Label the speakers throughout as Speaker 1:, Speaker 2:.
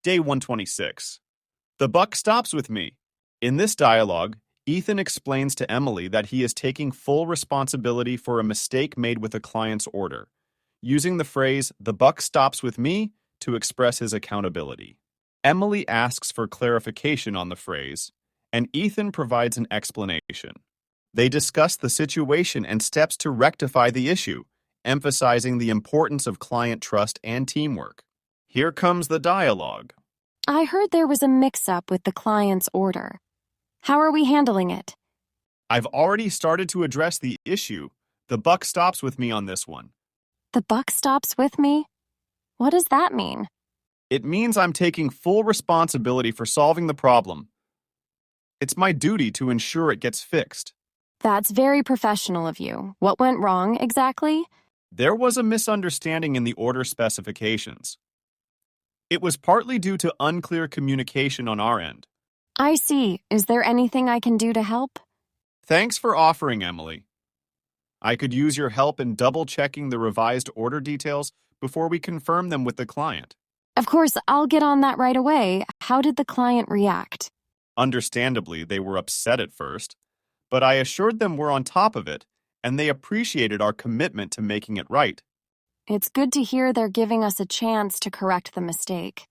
Speaker 1: Day 126. The buck stops with me. In this dialogue, Ethan explains to Emily that he is taking full responsibility for a mistake made with a client's order, using the phrase, "the buck stops with me," to express his accountability. Emily asks for clarification on the phrase, and Ethan provides an explanation. They discuss the situation and steps to rectify the issue, emphasizing the importance of client trust and teamwork. Here comes the dialogue.
Speaker 2: I heard there was a mix-up with the client's order. How are we handling it?
Speaker 1: I've already started to address the issue. The buck stops with me on this one.
Speaker 2: The buck stops with me? What does that mean?
Speaker 1: It means I'm taking full responsibility for solving the problem. It's my duty to ensure it gets fixed.
Speaker 2: That's very professional of you. What went wrong exactly?
Speaker 1: There was a misunderstanding in the order specifications. It was partly due to unclear communication on our end.
Speaker 2: I see. Is there anything I can do to help?
Speaker 1: Thanks for offering, Emily. I could use your help in double-checking the revised order details before we confirm them with the client.
Speaker 2: Of course, I'll get on that right away. How did the client react?
Speaker 1: Understandably, they were upset at first, but I assured them we're on top of it, and they appreciated our commitment to making it right.
Speaker 2: It's good to hear they're giving us a chance to correct the mistake.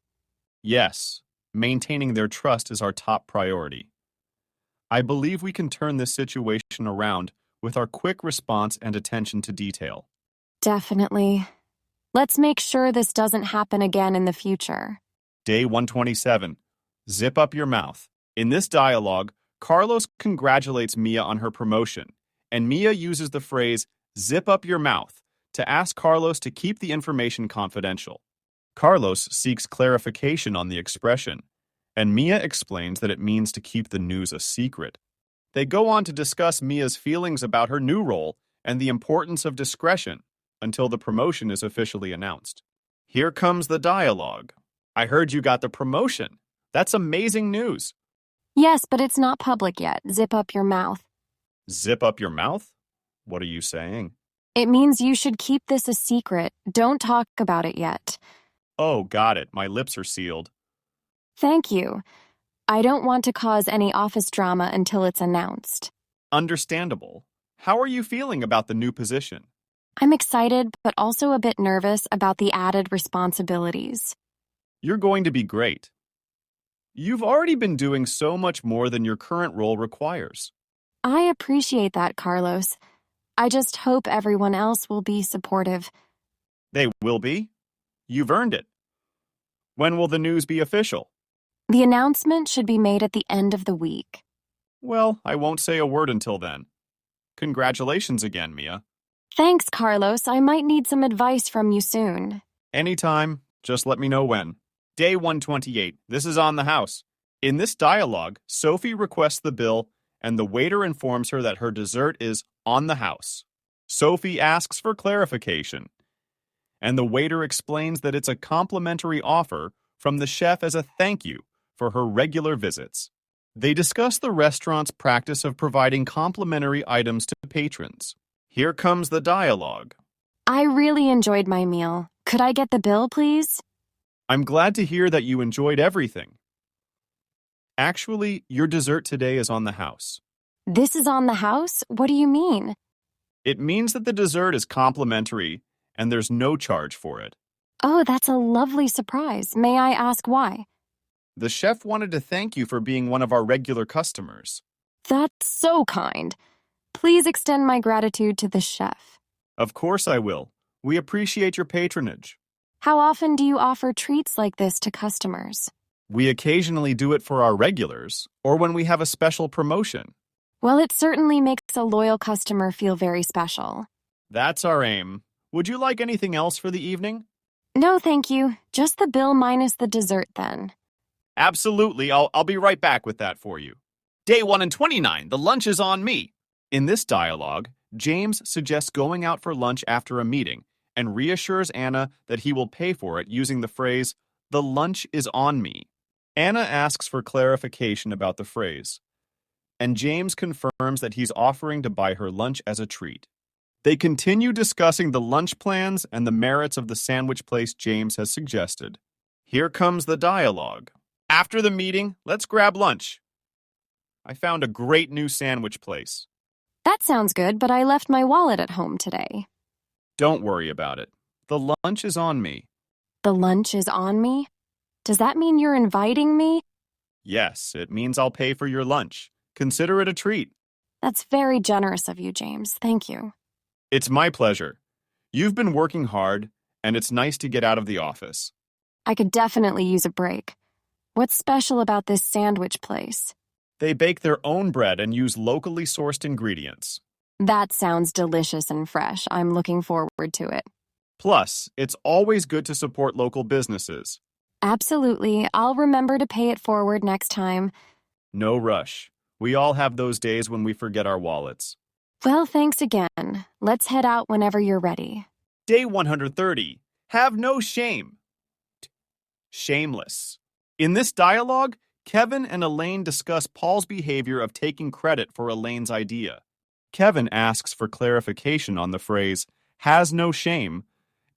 Speaker 1: Yes, maintaining their trust is our top priority. I believe we can turn this situation around with our quick response and attention to detail.
Speaker 2: Definitely. Let's make sure this doesn't happen again in the future.
Speaker 1: Day 127. Zip up your mouth. In this dialogue, Carlos congratulates Mia on her promotion, and Mia uses the phrase, "zip up your mouth," to ask Carlos to keep the information confidential. Carlos seeks clarification on the expression, and Mia explains that it means to keep the news a secret. They go on to discuss Mia's feelings about her new role and the importance of discretion until the promotion is officially announced. Here comes the dialogue. I heard you got the promotion. That's amazing news.
Speaker 2: Yes, but it's not public yet. Zip up your mouth.
Speaker 1: Zip up your mouth? What are you saying?
Speaker 2: It means you should keep this a secret. Don't talk about it yet.
Speaker 1: Oh, got it. My lips are sealed.
Speaker 2: Thank you. I don't want to cause any office drama until it's announced.
Speaker 1: Understandable. How are you feeling about the new position?
Speaker 2: I'm excited, but also a bit nervous about the added responsibilities.
Speaker 1: You're going to be great. You've already been doing so much more than your current role requires.
Speaker 2: I appreciate that, Carlos. I just hope everyone else will be supportive.
Speaker 1: They will be. You've earned it. When will the news be official?
Speaker 2: The announcement should be made at the end of the week.
Speaker 1: Well, I won't say a word until then. Congratulations again, Mia.
Speaker 2: Thanks, Carlos. I might need some advice from you soon.
Speaker 1: Anytime. Just let me know when. Day 128. This is on the house. In this dialogue, Sophie requests the bill, and the waiter informs her that her dessert is on the house. Sophie asks for clarification, and the waiter explains that it's a complimentary offer from the chef as a thank you for her regular visits. They discuss the restaurant's practice of providing complimentary items to patrons. Here comes the dialogue.
Speaker 2: I really enjoyed my meal. Could I get the bill, please?
Speaker 1: I'm glad to hear that you enjoyed everything. Actually, your dessert today is on the house.
Speaker 2: This is on the house? What do you mean?
Speaker 1: It means that the dessert is complimentary and there's no charge for it.
Speaker 2: Oh, that's a lovely surprise. May I ask why?
Speaker 1: The chef wanted to thank you for being one of our regular customers.
Speaker 2: That's so kind. Please extend my gratitude to the chef.
Speaker 1: Of course I will. We appreciate your patronage.
Speaker 2: How often do you offer treats like this to customers?
Speaker 1: We occasionally do it for our regulars or when we have a special promotion.
Speaker 2: Well, it certainly makes a loyal customer feel very special.
Speaker 1: That's our aim. Would you like anything else for the evening?
Speaker 2: No, thank you. Just the bill minus the dessert, then.
Speaker 1: Absolutely. I'll be right back with that for you. Day 129. The lunch is on me. In this dialogue, James suggests going out for lunch after a meeting and reassures Anna that he will pay for it using the phrase, "the lunch is on me." Anna asks for clarification about the phrase, and James confirms that he's offering to buy her lunch as a treat. They continue discussing the lunch plans and the merits of the sandwich place James has suggested. Here comes the dialogue. After the meeting, let's grab lunch. I found a great new sandwich place.
Speaker 2: That sounds good, but I left my wallet at home today.
Speaker 1: Don't worry about it. The lunch is on me.
Speaker 2: The lunch is on me? Does that mean you're inviting me?
Speaker 1: Yes, it means I'll pay for your lunch. Consider it a treat.
Speaker 2: That's very generous of you, James. Thank you.
Speaker 1: It's my pleasure. You've been working hard, and it's nice to get out of the office.
Speaker 2: I could definitely use a break. What's special about this sandwich place?
Speaker 1: They bake their own bread and use locally sourced ingredients.
Speaker 2: That sounds delicious and fresh. I'm looking forward to it.
Speaker 1: Plus, it's always good to support local businesses.
Speaker 2: Absolutely. I'll remember to pay it forward next time.
Speaker 1: No rush. We all have those days when we forget our wallets.
Speaker 2: Well, thanks again. Let's head out whenever you're ready.
Speaker 1: Day 130. Have no shame. Shameless. In this dialogue, Kevin and Elaine discuss Paul's behavior of taking credit for Elaine's idea. Kevin asks for clarification on the phrase, has no shame,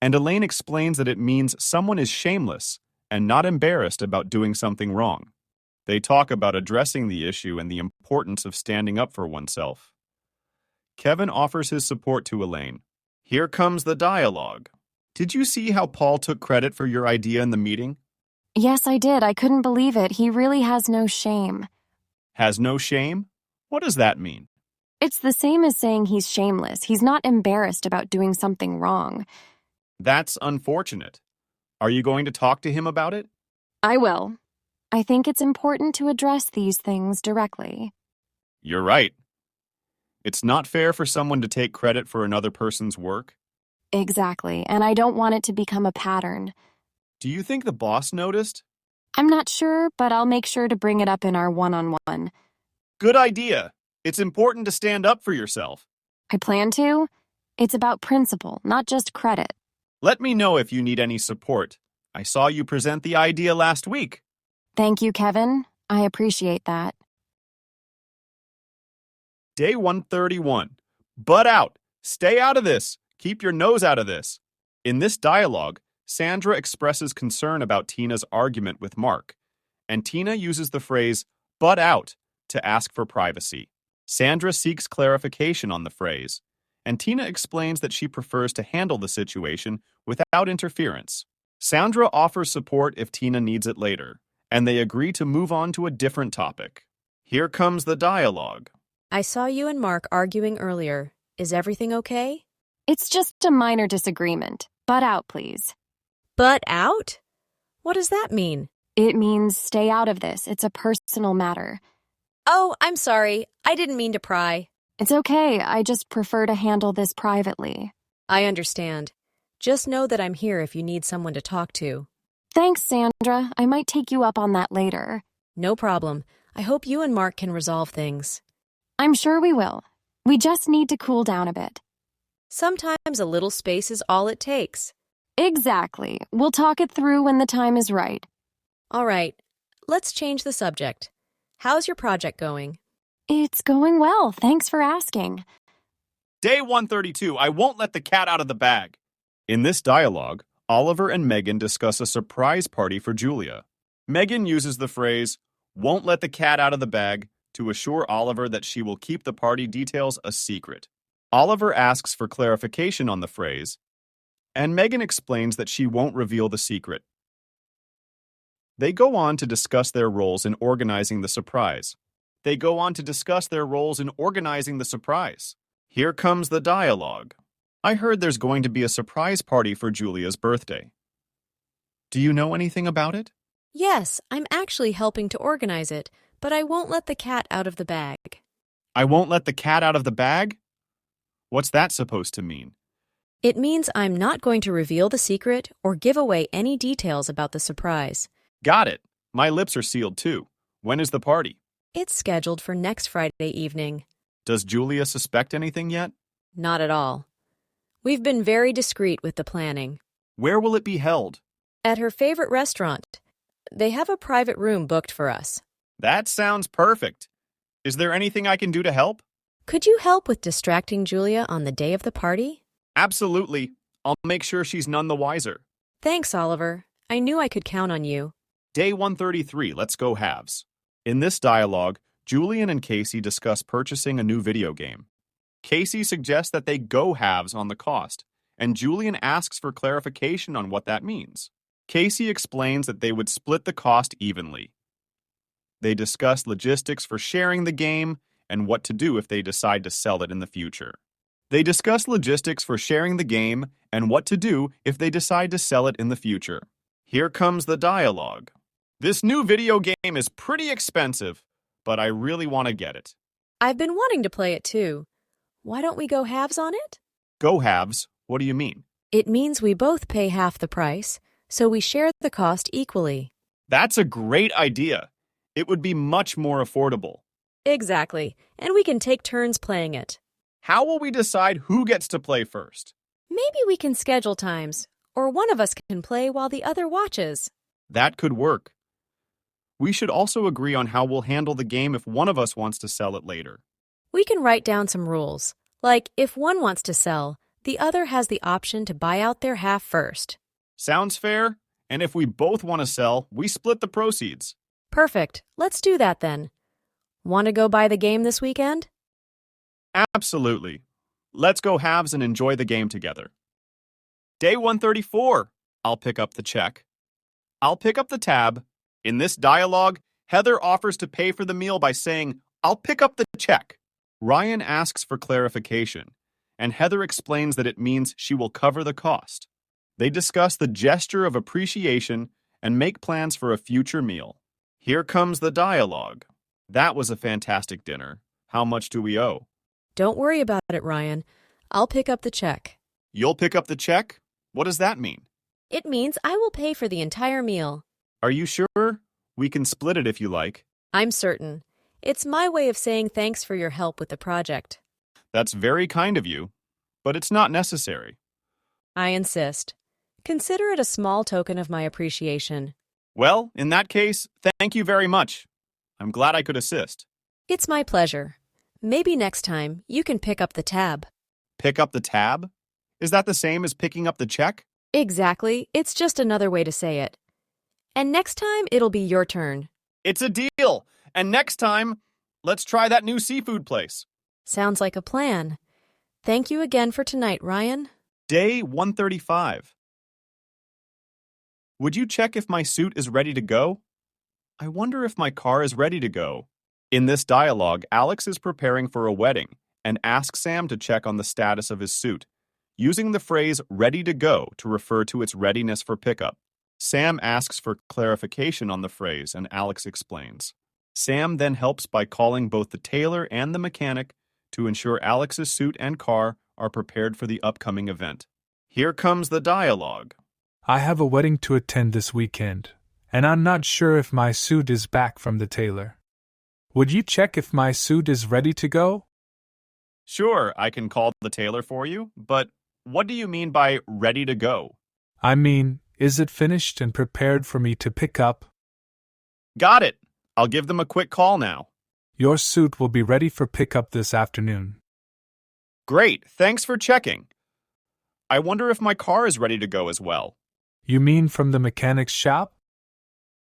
Speaker 1: and Elaine explains that it means someone is shameless and not embarrassed about doing something wrong. They talk about addressing the issue and the importance of standing up for oneself. Kevin offers his support to Elaine. Here comes the dialogue. Did you see how Paul took credit for your idea in the meeting?
Speaker 2: Yes, I did. I couldn't believe it. He really has no shame.
Speaker 1: Has no shame? What does that mean?
Speaker 2: It's the same as saying he's shameless. He's not embarrassed about doing something wrong.
Speaker 1: That's unfortunate. Are you going to talk to him about it?
Speaker 2: I will. I think it's important to address these things directly.
Speaker 1: You're right. It's not fair for someone to take credit for another person's work.
Speaker 2: Exactly, and I don't want it to become a pattern.
Speaker 1: Do you think the boss noticed?
Speaker 2: I'm not sure, but I'll make sure to bring it up in our one-on-one.
Speaker 1: Good idea. It's important to stand up for yourself.
Speaker 2: I plan to. It's about principle, not just credit.
Speaker 1: Let me know if you need any support. I saw you present the idea last week.
Speaker 2: Thank you, Kevin. I appreciate that.
Speaker 1: Day 131. Butt out. Stay out of this. Keep your nose out of this. In this dialogue, Sandra expresses concern about Tina's argument with Mark, and Tina uses the phrase, butt out, to ask for privacy. Sandra seeks clarification on the phrase, and Tina explains that she prefers to handle the situation without interference. Sandra offers support if Tina needs it later, and they agree to move on to a different topic. Here comes the dialogue.
Speaker 3: I saw you and Mark arguing earlier. Is everything okay?
Speaker 2: It's just a minor disagreement. Butt out, please.
Speaker 3: Butt out? What does that mean?
Speaker 2: It means stay out of this. It's a personal matter.
Speaker 3: Oh, I'm sorry. I didn't mean to pry.
Speaker 2: It's okay. I just prefer to handle this privately.
Speaker 3: I understand. Just know that I'm here if you need someone to talk to.
Speaker 2: Thanks, Sandra. I might take you up on that later.
Speaker 3: No problem. I hope you and Mark can resolve things.
Speaker 2: I'm sure we will. We just need to cool down a bit.
Speaker 3: Sometimes a little space is all it takes.
Speaker 2: Exactly. We'll talk it through when the time is right.
Speaker 3: All right. Let's change the subject. How's your project going?
Speaker 2: It's going well. Thanks for asking.
Speaker 1: Day 132. I won't let the cat out of the bag. In this dialogue, Oliver and Megan discuss a surprise party for Julia. Megan uses the phrase, won't let the cat out of the bag, to assure Oliver that she will keep the party details a secret. Oliver asks for clarification on the phrase, and Megan explains that she won't reveal the secret. They go on to discuss their roles in organizing the surprise. Here comes the dialogue. I heard there's going to be a surprise party for Julia's birthday. Do you know anything about it?
Speaker 3: Yes, I'm actually helping to organize it, but I won't let the cat out of the bag.
Speaker 1: I won't let the cat out of the bag? What's that supposed to mean?
Speaker 3: It means I'm not going to reveal the secret or give away any details about the surprise.
Speaker 1: Got it. My lips are sealed too. When is the party?
Speaker 3: It's scheduled for next Friday evening.
Speaker 1: Does Julia suspect anything yet?
Speaker 3: Not at all. We've been very discreet with the planning.
Speaker 1: Where will it be held?
Speaker 3: At her favorite restaurant. They have a private room booked for us.
Speaker 1: That sounds perfect. Is there anything I can do to help?
Speaker 3: Could you help with distracting Julia on the day of the party?
Speaker 1: Absolutely. I'll make sure she's none the wiser.
Speaker 3: Thanks, Oliver. I knew I could count on you.
Speaker 1: Day 133, let's go halves. In this dialogue, Julian and Casey discuss purchasing a new video game. Casey suggests that they go halves on the cost, and Julian asks for clarification on what that means. Casey explains that they would split the cost evenly. They discuss logistics for sharing the game and what to do if they decide to sell it in the future. They discuss logistics for sharing the game and what to do if they decide to sell it in the future. Here comes the dialogue. This new video game is pretty expensive, but I really want to get it.
Speaker 3: I've been wanting to play it too. Why don't we go halves on it?
Speaker 1: Go halves? What do you mean?
Speaker 3: It means we both pay half the price, so we share the cost equally.
Speaker 1: That's a great idea. It would be much more affordable.
Speaker 3: Exactly, and we can take turns playing it.
Speaker 1: How will we decide who gets to play first?
Speaker 3: Maybe we can schedule times, or one of us can play while the other watches.
Speaker 1: That could work. We should also agree on how we'll handle the game if one of us wants to sell it later.
Speaker 3: We can write down some rules, like if one wants to sell, the other has the option to buy out their half first.
Speaker 1: Sounds fair? And if we both want to sell, we split the proceeds.
Speaker 3: Perfect. Let's do that then. Want to go buy the game this weekend?
Speaker 1: Absolutely. Let's go halves and enjoy the game together. Day 134. I'll pick up the check. I'll pick up the tab. In this dialogue, Heather offers to pay for the meal by saying, I'll pick up the check. Ryan asks for clarification, and Heather explains that it means she will cover the cost. They discuss the gesture of appreciation and make plans for a future meal. Here comes the dialogue. That was a fantastic dinner. How much do we owe?
Speaker 3: Don't worry about it, Ryan. I'll pick up the check.
Speaker 1: You'll pick up the check? What does that mean?
Speaker 3: It means I will pay for the entire meal.
Speaker 1: Are you sure? We can split it if you like.
Speaker 3: I'm certain. It's my way of saying thanks for your help with the project.
Speaker 1: That's very kind of you, but it's not necessary.
Speaker 3: I insist. Consider it a small token of my appreciation.
Speaker 1: Well, in that case, thank you very much. I'm glad I could assist.
Speaker 3: It's my pleasure. Maybe next time you can pick up the tab.
Speaker 1: Pick up the tab? Is that the same as picking up the check?
Speaker 3: Exactly. It's just another way to say it. And next time, it'll be your turn.
Speaker 1: It's a deal! And next time, let's try that new seafood place.
Speaker 3: Sounds like a plan. Thank you again for tonight, Ryan.
Speaker 1: Day 135. Would you check if my suit is ready to go? I wonder if my car is ready to go. In this dialogue, Alex is preparing for a wedding and asks Sam to check on the status of his suit, using the phrase ready to go to refer to its readiness for pickup. Sam asks for clarification on the phrase, and Alex explains. Sam then helps by calling both the tailor and the mechanic to ensure Alex's suit and car are prepared for the upcoming event. Here comes the dialogue.
Speaker 4: I have a wedding to attend this weekend, and I'm not sure if my suit is back from the tailor. Would you check if my suit is ready to go?
Speaker 1: Sure, I can call the tailor for you, but what do you mean by ready to go?
Speaker 4: I mean, is it finished and prepared for me to pick up?
Speaker 1: Got it. I'll give them a quick call now.
Speaker 4: Your suit will be ready for pickup this afternoon.
Speaker 1: Great, thanks for checking. I wonder if my car is ready to go as well.
Speaker 4: You mean from the mechanic's shop?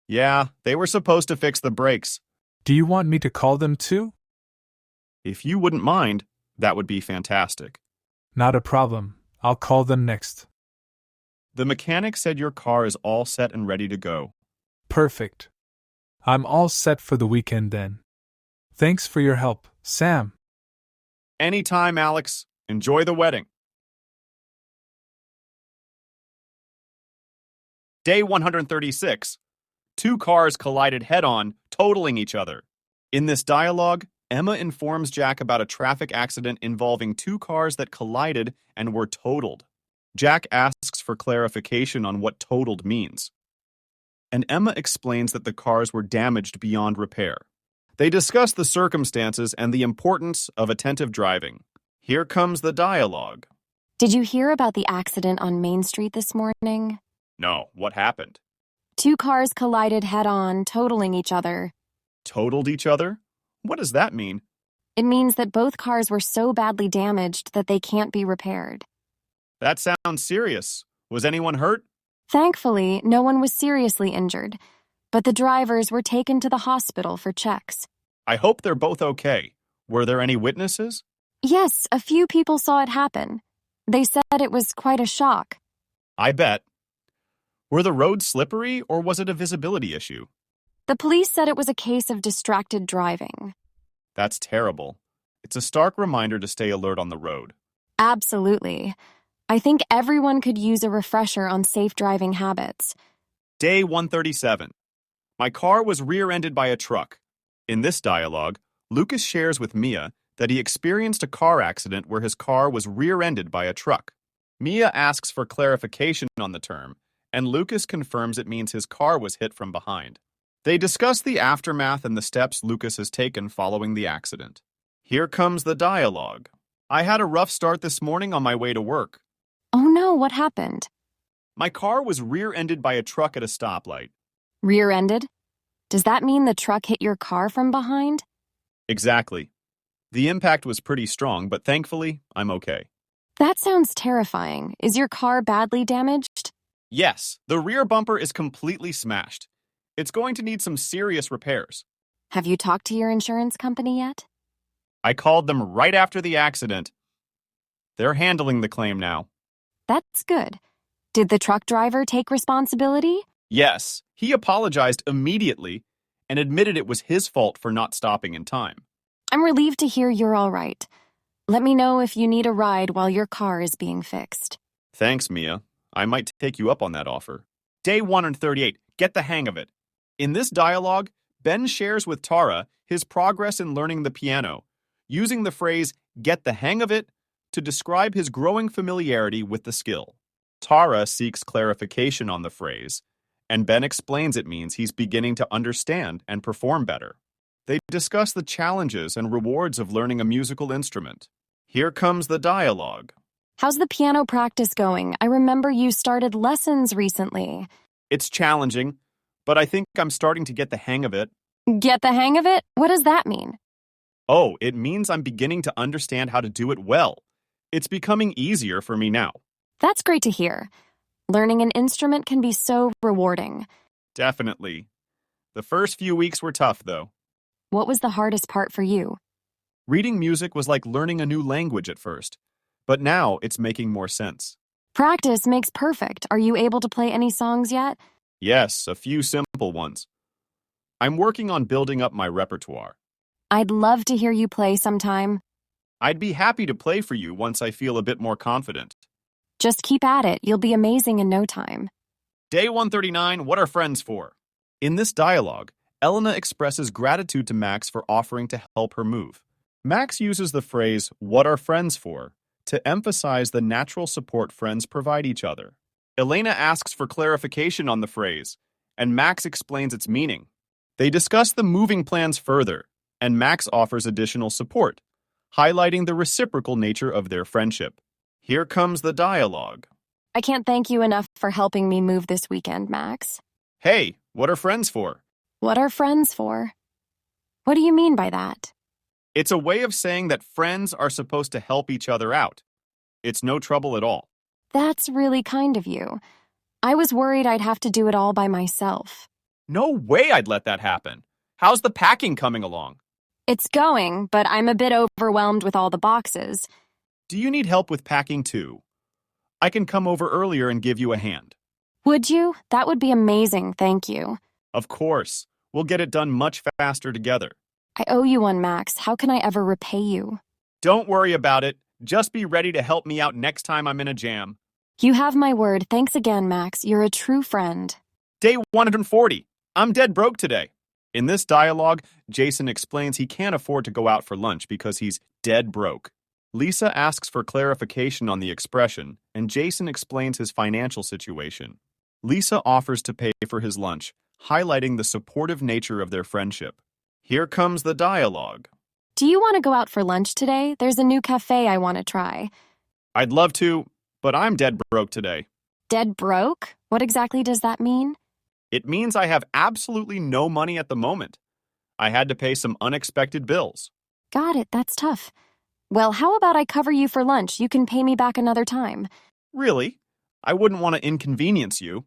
Speaker 1: Yeah, they were supposed to fix the brakes.
Speaker 4: Do you want me to call them too?
Speaker 1: If you wouldn't mind, that would be fantastic.
Speaker 4: Not a problem. I'll call them next.
Speaker 1: The mechanic said your car is all set and ready to go.
Speaker 4: Perfect. I'm all set for the weekend then. Thanks for your help, Sam.
Speaker 1: Anytime, Alex. Enjoy the wedding. Day 136. Two cars collided head-on, totaling each other. In this dialogue, Emma informs Jack about a traffic accident involving two cars that collided and were totaled. Jack asks for clarification on what totaled means. And Emma explains that the cars were damaged beyond repair. They discuss the circumstances and the importance of attentive driving. Here comes the dialogue.
Speaker 2: Did you hear about the accident on Main Street this morning?
Speaker 1: No, what happened?
Speaker 2: Two cars collided head-on, totaling each other.
Speaker 1: Totaled each other? What does that mean?
Speaker 2: It means that both cars were so badly damaged that they can't be repaired.
Speaker 1: That sounds serious. Was anyone hurt?
Speaker 2: Thankfully, no one was seriously injured, but the drivers were taken to the hospital for checks.
Speaker 1: I hope they're both okay. Were there any witnesses?
Speaker 2: Yes, a few people saw it happen. They said it was quite a shock.
Speaker 1: I bet. Were the roads slippery, or was it a visibility issue?
Speaker 2: The police said it was a case of distracted driving.
Speaker 1: That's terrible. It's a stark reminder to stay alert on the road.
Speaker 2: Absolutely. I think everyone could use a refresher on safe driving habits.
Speaker 1: Day 137. My car was rear-ended by a truck. In this dialogue, Lucas shares with Mia that he experienced a car accident where his car was rear-ended by a truck. Mia asks for clarification on the term, and Lucas confirms it means his car was hit from behind. They discuss the aftermath and the steps Lucas has taken following the accident. Here comes the dialogue. I had a rough start this morning on my way to work.
Speaker 2: Oh no, what happened?
Speaker 1: My car was rear-ended by a truck at a stoplight.
Speaker 2: Rear-ended? Does that mean the truck hit your car from behind?
Speaker 1: Exactly. The impact was pretty strong, but thankfully, I'm okay.
Speaker 2: That sounds terrifying. Is your car badly damaged?
Speaker 1: Yes, the rear bumper is completely smashed. It's going to need some serious repairs.
Speaker 2: Have you talked to your insurance company yet?
Speaker 1: I called them right after the accident. They're handling the claim now.
Speaker 2: That's good. Did the truck driver take responsibility?
Speaker 1: Yes, he apologized immediately and admitted it was his fault for not stopping in time.
Speaker 2: I'm relieved to hear you're all right. Let me know if you need a ride while your car is being fixed.
Speaker 1: Thanks, Mia. I might take you up on that offer. Day 138. Get the hang of it. In this dialogue, Ben shares with Tara his progress in learning the piano, using the phrase, get the hang of it, to describe his growing familiarity with the skill. Tara seeks clarification on the phrase, and Ben explains it means he's beginning to understand and perform better. They discuss the challenges and rewards of learning a musical instrument. Here comes the dialogue.
Speaker 2: How's the piano practice going? I remember you started lessons recently.
Speaker 1: It's challenging, but I think I'm starting to get the hang of it.
Speaker 2: Get the hang of it? What does that mean?
Speaker 1: Oh, it means I'm beginning to understand how to do it well. It's becoming easier for me now.
Speaker 2: That's great to hear. Learning an instrument can be so rewarding.
Speaker 1: Definitely. The first few weeks were tough, though.
Speaker 2: What was the hardest part for you?
Speaker 1: Reading music was like learning a new language at first, but now it's making more sense.
Speaker 2: Practice makes perfect. Are you able to play any songs yet?
Speaker 1: Yes, a few simple ones. I'm working on building up my repertoire.
Speaker 2: I'd love to hear you play sometime.
Speaker 1: I'd be happy to play for you once I feel a bit more confident.
Speaker 2: Just keep at it. You'll be amazing in no time.
Speaker 1: Day 139, what are friends for? In this dialogue, Elena expresses gratitude to Max for offering to help her move. Max uses the phrase, what are friends for, to emphasize the natural support friends provide each other. Elena asks for clarification on the phrase, and Max explains its meaning. They discuss the moving plans further, and Max offers additional support, highlighting the reciprocal nature of their friendship. Here comes the dialogue.
Speaker 2: I can't thank you enough for helping me move this weekend, Max.
Speaker 1: Hey, what are friends for?
Speaker 2: What are friends for? What do you mean by that?
Speaker 1: It's a way of saying that friends are supposed to help each other out. It's no trouble at all.
Speaker 2: That's really kind of you. I was worried I'd have to do it all by myself.
Speaker 1: No way I'd let that happen. How's the packing coming along?
Speaker 2: It's going, but I'm a bit overwhelmed with all the boxes.
Speaker 1: Do you need help with packing too? I can come over earlier and give you a hand.
Speaker 2: Would you? That would be amazing, thank you.
Speaker 1: Of course. We'll get it done much faster together.
Speaker 2: I owe you one, Max. How can I ever repay you?
Speaker 1: Don't worry about it. Just be ready to help me out next time I'm in a jam.
Speaker 2: You have my word. Thanks again, Max. You're a true friend.
Speaker 1: Day 140. I'm dead broke today. In this dialogue, Jason explains he can't afford to go out for lunch because he's dead broke. Lisa asks for clarification on the expression, and Jason explains his financial situation. Lisa offers to pay for his lunch, highlighting the supportive nature of their friendship. Here comes the dialogue.
Speaker 2: Do you want to go out for lunch today? There's a new cafe I want to try.
Speaker 1: I'd love to, but I'm dead broke today.
Speaker 2: Dead broke? What exactly does that mean?
Speaker 1: It means I have absolutely no money at the moment. I had to pay some unexpected bills.
Speaker 2: Got it, that's tough. Well, how about I cover you for lunch? You can pay me back another time.
Speaker 1: Really? I wouldn't want to inconvenience you.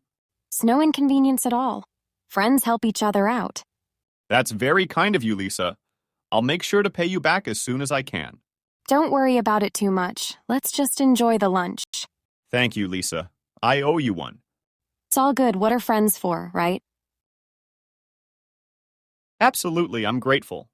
Speaker 2: It's no inconvenience at all. Friends help each other out.
Speaker 1: That's very kind of you, Lisa. I'll make sure to pay you back as soon as I can.
Speaker 2: Don't worry about it too much. Let's just enjoy the lunch.
Speaker 1: Thank you, Lisa. I owe you one.
Speaker 2: It's all good. What are friends for, right?
Speaker 1: Absolutely, I'm grateful.